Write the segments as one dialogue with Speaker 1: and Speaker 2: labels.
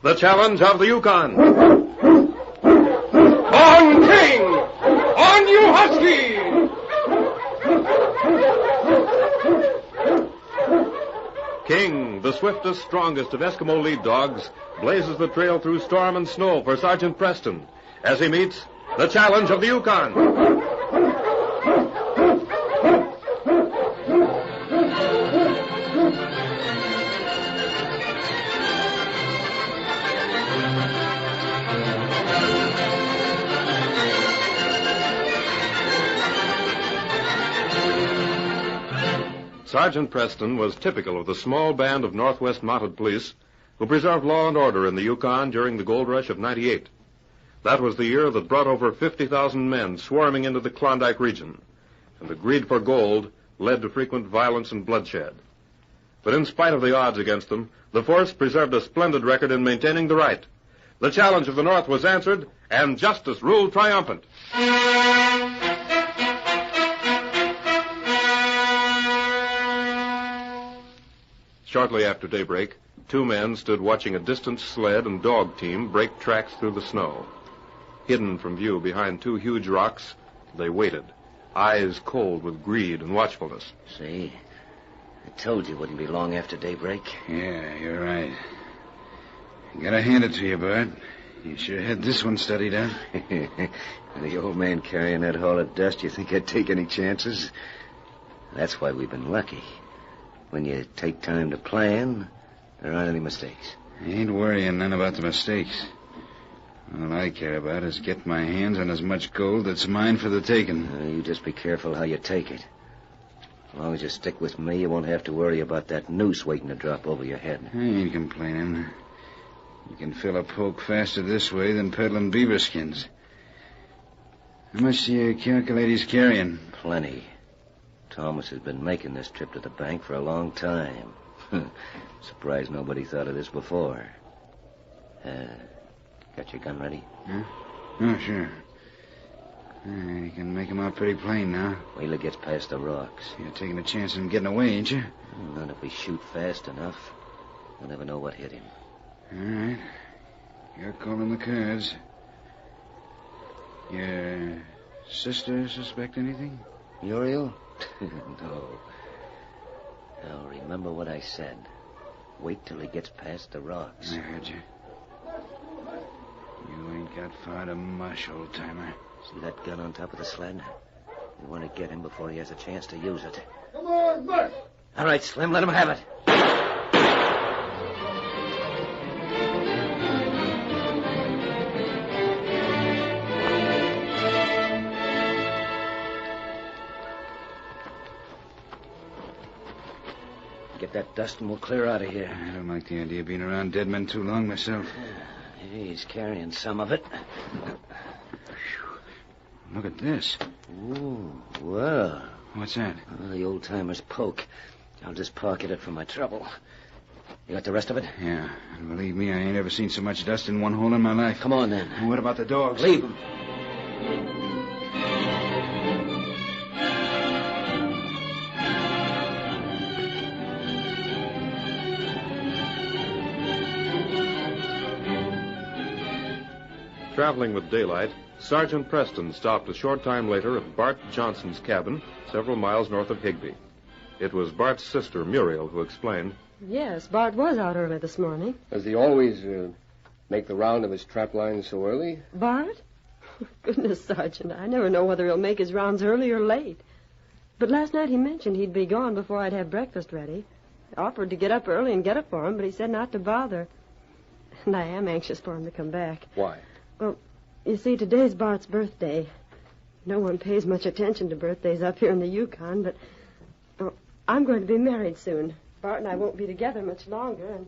Speaker 1: the challenge of the Yukon.
Speaker 2: On, King! On, you husky!
Speaker 1: King, the swiftest, strongest of Eskimo lead dogs, blazes the trail through storm and snow for Sergeant Preston as he meets the challenge of the Yukon. Sergeant Preston was typical of the small band of Northwest Mounted Police who preserved law and order in the Yukon during the gold rush of '98. That was the year that brought over 50,000 men swarming into the Klondike region, and the greed for gold led to frequent violence and bloodshed. But in spite of the odds against them, the force preserved a splendid record in maintaining the right. The challenge of the North was answered, and justice ruled triumphant. Shortly after daybreak, two men stood watching a distant sled and dog team break tracks through the snow. Hidden from view behind two huge rocks, they waited, eyes cold with greed and watchfulness.
Speaker 3: See? I told you it wouldn't be long after daybreak.
Speaker 4: Yeah, you're right. Gotta hand it to you, Bart. You sure had this one studied out.
Speaker 3: The old man carrying that haul of dust, you think I'd take any chances? That's why we've been lucky. When you take time to plan, there aren't any mistakes.
Speaker 4: I ain't worrying none about the mistakes. All I care about is getting my hands on as much gold that's mine for the taking.
Speaker 3: You just be careful how you take it. As long as you stick with me, you won't have to worry about that noose waiting to drop over your head.
Speaker 4: I ain't complaining. You can fill a poke faster this way than peddling beaver skins. How much do you calculate he's carrying?
Speaker 3: Plenty. Thomas has been making this trip to the bank for a long time. Surprised nobody thought of this before. Got your gun ready?
Speaker 4: Huh? Oh, sure. You can make him out pretty plain now.
Speaker 3: Wait till it gets past the rocks.
Speaker 4: You're taking a chance of him getting away, ain't you?
Speaker 3: Not if we shoot fast enough. We'll never know what hit him.
Speaker 4: All right. You're calling the cards. Your sister suspect anything?
Speaker 3: Muriel? No. Now, remember what I said. Wait till he gets past the rocks.
Speaker 4: I heard you. You ain't got far to mush, old-timer.
Speaker 3: See that gun on top of the sled? We want to get him before he has a chance to use it.
Speaker 2: Come on, mush!
Speaker 3: All right, Slim, let him have it. Get that dust and we'll clear out of here.
Speaker 4: I don't like the idea of being around dead men too long myself.
Speaker 3: He's carrying some of it.
Speaker 4: Look at this.
Speaker 3: Ooh, well.
Speaker 4: What's that?
Speaker 3: The old-timer's poke. I'll just pocket it for my trouble. You got the rest of it?
Speaker 4: Yeah. And believe me, I ain't ever seen so much dust in one hole in my life.
Speaker 3: Come on, then.
Speaker 4: And what about the dogs?
Speaker 3: Leave them.
Speaker 1: Traveling with daylight, Sergeant Preston stopped a short time later at Bart Johnson's cabin, several miles north of Higbee. It was Bart's sister, Muriel, who explained.
Speaker 5: Yes, Bart was out early this morning.
Speaker 2: Does he always make the round of his trap lines so early?
Speaker 5: Bart? Goodness, Sergeant, I never know whether he'll make his rounds early or late. But last night he mentioned he'd be gone before I'd have breakfast ready. I offered to get up early and get it for him, but he said not to bother. And I am anxious for him to come back.
Speaker 2: Why?
Speaker 5: Well, you see, today's Bart's birthday. No one pays much attention to birthdays up here in the Yukon, but I'm going to be married soon. Bart and I won't be together much longer, and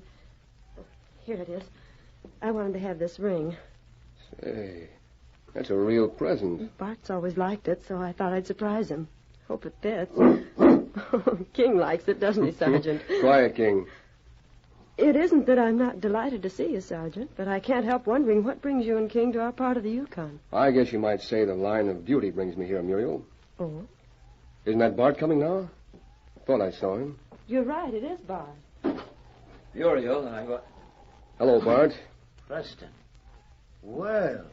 Speaker 5: here it is. I wanted to have this ring.
Speaker 2: Say, that's a real present.
Speaker 5: Bart's always liked it, so I thought I'd surprise him. Hope it fits. King likes it, doesn't he, Sergeant?
Speaker 2: Quiet, King.
Speaker 5: It isn't that I'm not delighted to see you, Sergeant, but I can't help wondering what brings you and King to our part of the Yukon.
Speaker 2: I guess you might say the line of duty brings me here, Muriel.
Speaker 5: Oh?
Speaker 2: Isn't that Bart coming now? I thought I saw him.
Speaker 5: You're right, it is Bart.
Speaker 3: Muriel,
Speaker 2: Hello, Bart.
Speaker 3: Preston. Well,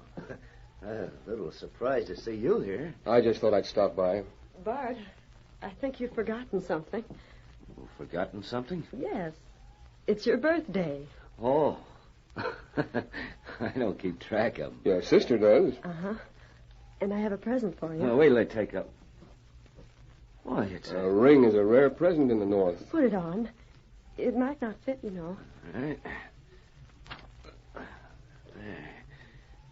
Speaker 3: a little surprised to see you here.
Speaker 2: I just thought I'd stop by.
Speaker 5: Bart, I think you've forgotten something.
Speaker 3: Forgotten something?
Speaker 5: Yes. It's your birthday.
Speaker 3: Oh. I don't keep track of them.
Speaker 2: Your sister does.
Speaker 5: Uh-huh. And I have a present for you.
Speaker 3: Well, wait till I take up. Why, it's
Speaker 2: A ring is a rare present in the North.
Speaker 5: Put it on. It might not fit, you know.
Speaker 3: All right. There.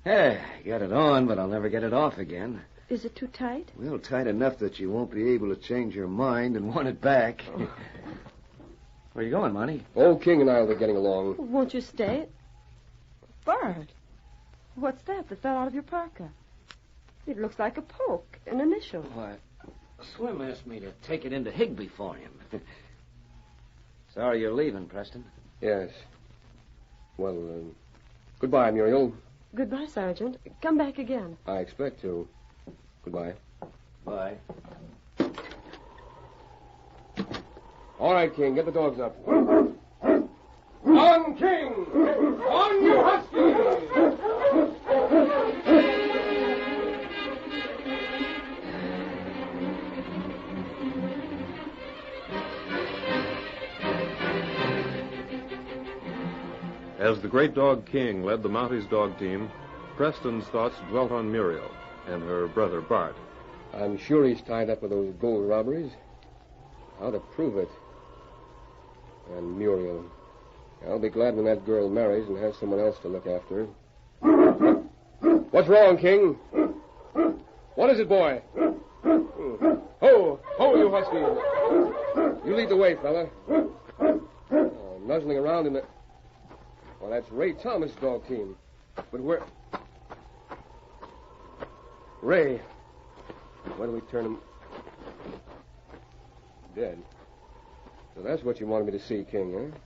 Speaker 3: Hey, got it on, but I'll never get it off again.
Speaker 5: Is it too tight?
Speaker 3: Well, tight enough that you won't be able to change your mind and want it back.
Speaker 5: Oh.
Speaker 3: Where you going, Monty?
Speaker 2: Old King and I will be getting along.
Speaker 5: Won't you stay? Bart, what's that fell out of your parka? It looks like a poke, an initial.
Speaker 3: Why, Slim asked me to take it into Higbee for him. Sorry you're leaving, Preston.
Speaker 2: Yes. Well, goodbye, Muriel.
Speaker 5: Goodbye, Sergeant. Come back again.
Speaker 2: I expect to. Goodbye.
Speaker 3: Bye.
Speaker 2: All right, King, get the dogs up. On, King! On, you husky!
Speaker 1: As the great dog King led the Mounties dog team, Preston's thoughts dwelt on Muriel and her brother Bart.
Speaker 2: I'm sure he's tied up with those gold robberies. How to prove it? And Muriel. I'll be glad when that girl marries and has someone else to look after her. What's wrong, King? What is it, boy? Ho! Ho, you husky! You lead the way, fella. Nuzzling around in the... Well, that's Ray Thomas' dog team. But where... Ray. Where do we turn him? Dead. So that's what you wanted me to see, King, huh?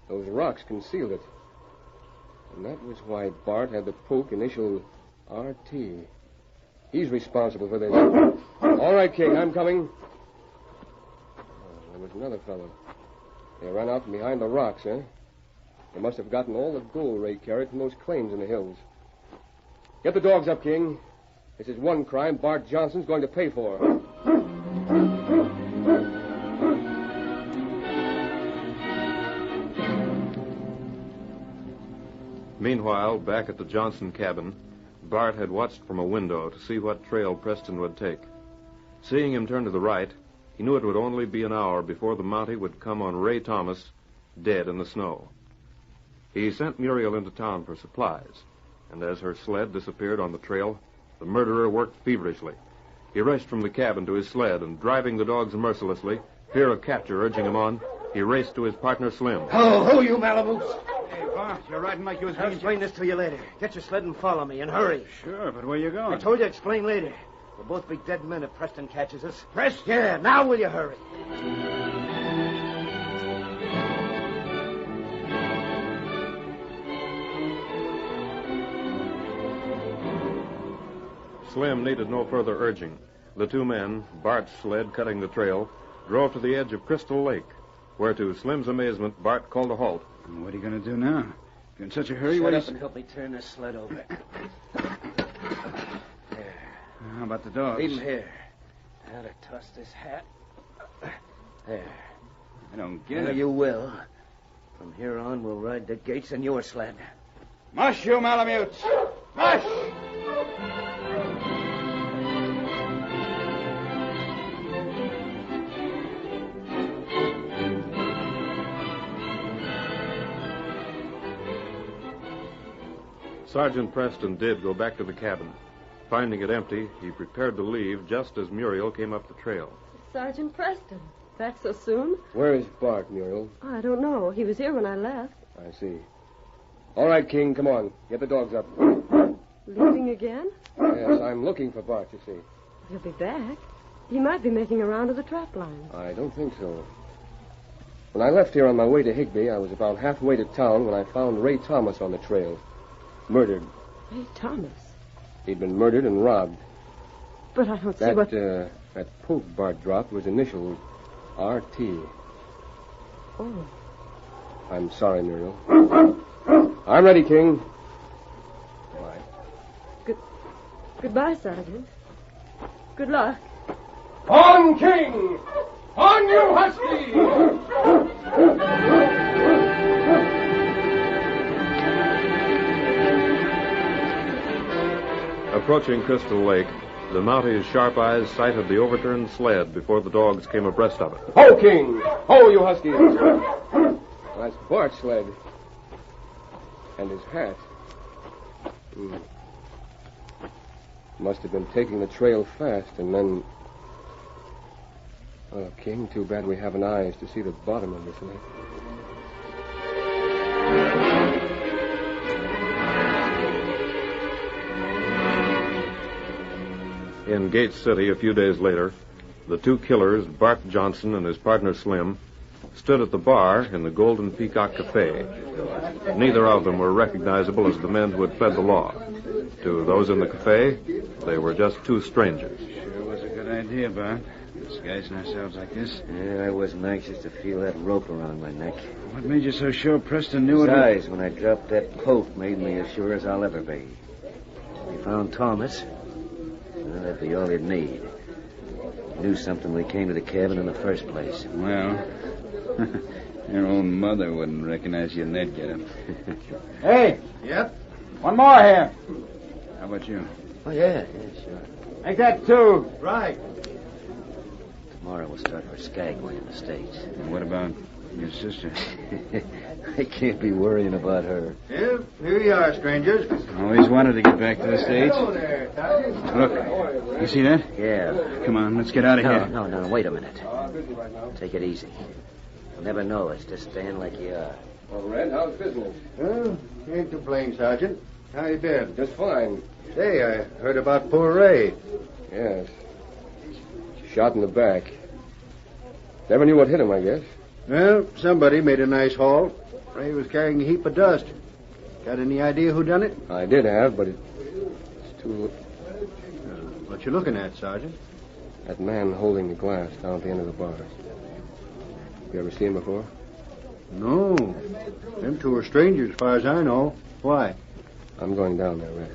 Speaker 2: Those rocks concealed it. And that was why Bart had the poke initial RT. He's responsible for this. All right, King, I'm coming. There was another fellow. They ran out from behind the rocks, huh? They must have gotten all the gold Ray carried from those claims in the hills. Get the dogs up, King. This is one crime Bart Johnson's going to pay for.
Speaker 1: Meanwhile, back at the Johnson cabin, Bart had watched from a window to see what trail Preston would take. Seeing him turn to the right, he knew it would only be an hour before the Mountie would come on Ray Thomas, dead in the snow. He sent Muriel into town for supplies, and as her sled disappeared on the trail, the murderer worked feverishly. He rushed from the cabin to his sled, and driving the dogs mercilessly, fear of capture urging him on, he raced to his partner Slim.
Speaker 3: Ho, you Malamutes!
Speaker 4: Hey, Bart, you're riding like you was
Speaker 3: I'll explain this to you later. Get your sled and follow me, and hurry.
Speaker 4: Sure, but where you going?
Speaker 3: I told you to explain later. We'll both be dead men if Preston catches us. Preston? Yeah, now will you hurry?
Speaker 1: Slim needed no further urging. The two men, Bart's sled cutting the trail, drove to the edge of Crystal Lake, where to Slim's amazement, Bart called a halt.
Speaker 4: What are you going to do now? You're in such a hurry.
Speaker 3: Shut up and help me turn this sled over. There.
Speaker 4: How about the dogs?
Speaker 3: Leave them here. Now to toss this hat. There.
Speaker 4: I don't get
Speaker 3: Now
Speaker 4: it.
Speaker 3: you will. From here on, we'll ride the gates in your sled.
Speaker 4: Mush, you Malamutes! Mush!
Speaker 1: Sergeant Preston did go back to the cabin. Finding it empty, he prepared to leave just as Muriel came up the trail.
Speaker 5: Sergeant Preston. Back so soon?
Speaker 2: Where is Bart, Muriel?
Speaker 5: Oh, I don't know. He was here when I left.
Speaker 2: I see. All right, King, come on. Get the dogs up.
Speaker 5: Leaving again?
Speaker 2: Yes, I'm looking for Bart, you see.
Speaker 5: He'll be back. He might be making a round of the trap lines.
Speaker 2: I don't think so. When I left here on my way to Higbee, I was about halfway to town when I found Ray Thomas on the trail. Murdered.
Speaker 5: Ray Thomas?
Speaker 2: He'd been murdered and robbed.
Speaker 5: But I don't see
Speaker 2: That poke Bart dropped was initialed RT.
Speaker 5: Oh.
Speaker 2: I'm sorry, Muriel. I'm ready, King.
Speaker 5: Goodbye, Sergeant. Good luck.
Speaker 2: On, King! On, you husky!
Speaker 1: Approaching Crystal Lake, the Mounties' sharp eyes sighted the overturned sled before the dogs came abreast of it.
Speaker 2: Ho, King! Ho, you huskies! That's Bart's sled. And his hat. Must have been taking the trail fast, and then... Oh, King, too bad we haven't eyes to see the bottom of this lake.
Speaker 1: In Gates City a few days later, the two killers, Bart Johnson and his partner Slim, stood at the bar in the Golden Peacock Cafe. Neither of them were recognizable as the men who had fled the law. To those in the cafe, they were just two strangers.
Speaker 4: Sure was a good idea, Bart. Disguising ourselves like this.
Speaker 3: Yeah, I wasn't anxious to feel that rope around my neck.
Speaker 4: What made you so sure Preston knew
Speaker 3: His
Speaker 4: it?
Speaker 3: eyes when I dropped that coat made me as sure as I'll ever be. We found Thomas. Well, that'd be all you'd need. He knew something when he came to the cabin in the first place.
Speaker 4: Well, your own mother wouldn't recognize you in that getup.
Speaker 6: Hey. Yep. One more here.
Speaker 4: How about you?
Speaker 3: Oh, yeah, sure.
Speaker 6: Make that two. Right.
Speaker 3: Tomorrow we'll start for Skagway in the States.
Speaker 4: And what about your sister?
Speaker 3: I can't be worrying about her.
Speaker 6: Yeah, here you are, strangers.
Speaker 4: Always wanted to get back to the States.
Speaker 6: Hello there, Sergeant.
Speaker 4: Look, you see that?
Speaker 3: Yeah.
Speaker 4: Come on, let's get out of here.
Speaker 3: No, wait a minute. Take it easy. You'll never know us. Just stand like you are.
Speaker 2: Well, Red, how's business?
Speaker 6: Well, can't complain, Sergeant. How you been?
Speaker 2: Just fine.
Speaker 6: Say, I heard about poor Ray.
Speaker 2: Yes. Shot in the back. Never knew what hit him, I guess.
Speaker 6: Well, somebody made a nice haul. Ray was carrying a heap of dust. Got any idea who done it?
Speaker 2: I did have, but it's too...
Speaker 6: What you looking at, Sergeant?
Speaker 2: That man holding the glass down at the end of the bar. You ever seen him before?
Speaker 6: No. Them two are strangers, as far as I know. Why?
Speaker 2: I'm going down there, Red.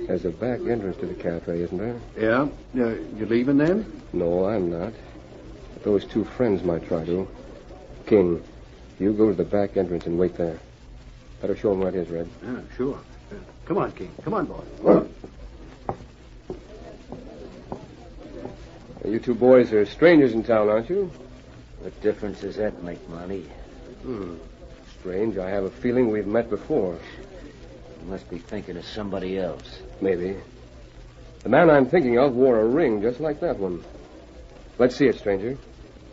Speaker 2: There's a back entrance to the cafe, isn't there?
Speaker 6: Yeah? You leaving then?
Speaker 2: No, I'm not. But those two friends might try to. King, you go to the back entrance and wait there. Better show him where it is, Red.
Speaker 6: Yeah, sure. Come on, King. Come on, boy.
Speaker 2: You two boys are strangers in town, aren't you?
Speaker 3: What difference does that make, Monty?
Speaker 2: Strange. I have a feeling we've met before.
Speaker 3: You must be thinking of somebody else.
Speaker 2: Maybe. The man I'm thinking of wore a ring just like that one. Let's see it, stranger.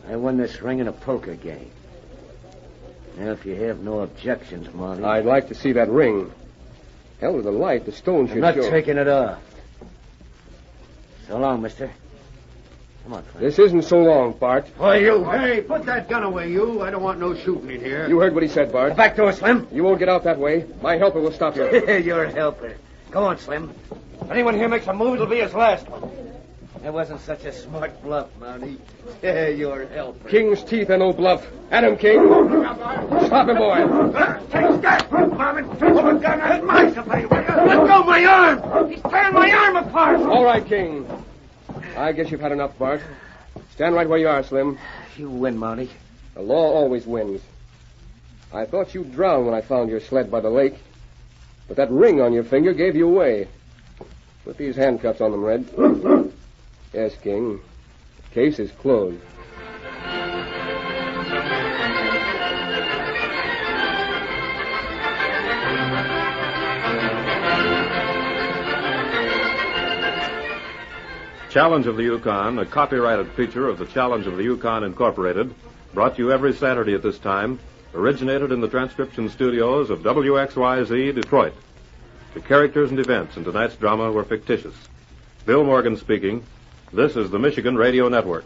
Speaker 3: I won this ring in a poker game. Now, if you have no objections, Monty...
Speaker 2: I'd like to see that ring. Hell, with the light, the stone should
Speaker 3: I'm not
Speaker 2: show.
Speaker 3: taking it off. So long, mister. Come on, Clint.
Speaker 2: This isn't so long, Bart.
Speaker 6: Why, you... Hey, put that gun away, you. I don't want no shooting in here.
Speaker 2: You heard what he said, Bart.
Speaker 3: Back to us, Slim.
Speaker 2: You won't get out that way. My helper will stop you.
Speaker 3: You're a helper. Go on, Slim. If anyone here makes a move, it'll be his last one. That wasn't such a smart bluff, Mountie. You're a helper.
Speaker 2: King's teeth and no bluff. At him, King. Stop him, boy.
Speaker 7: Take that, Marvin. Pull the gun at my supply. Let go my arm. He's tearing my arm apart.
Speaker 2: All right, King. I guess you've had enough, Bart. Stand right where you are, Slim.
Speaker 3: You win, Mountie.
Speaker 2: The law always wins. I thought you'd drown when I found your sled by the lake. But that ring on your finger gave you away. Put these handcuffs on them, Red. Yes, King. Case is closed.
Speaker 1: Challenge of the Yukon, a copyrighted feature of the Challenge of the Yukon Incorporated, brought to you every Saturday at this time, originated in the transcription studios of WXYZ Detroit. The characters and events in tonight's drama were fictitious. Bill Morgan speaking. This is the Michigan Radio Network.